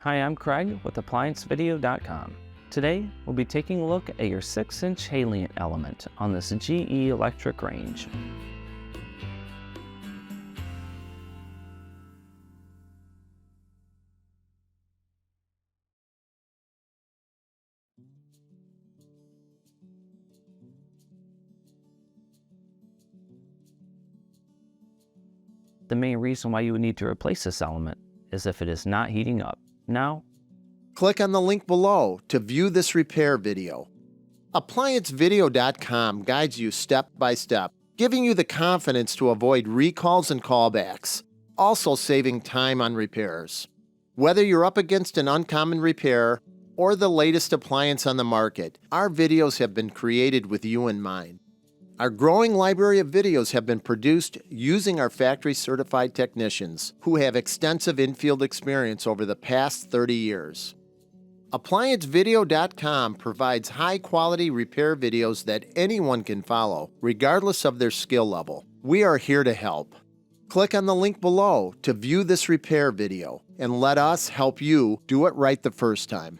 Hi, I'm Craig with ApplianceVideo.com. Today, we'll be taking a look at your 6-inch Halient element on this GE electric range. The main reason why you would need to replace this element is if it is not heating up. Now, Click on the link below to view this repair video. ApplianceVideo.com guides you step by step, giving you the confidence to avoid recalls and callbacks, also saving time on repairs. Whether you're up against an uncommon repair or the latest appliance on the market, our videos have been created with you in mind. Our growing library of videos have been produced using our factory-certified technicians who have extensive infield experience over the past 30 years. ApplianceVideo.com provides high-quality repair videos that anyone can follow, regardless of their skill level. We are here to help. Click on the link below to view this repair video and let us help you do it right the first time.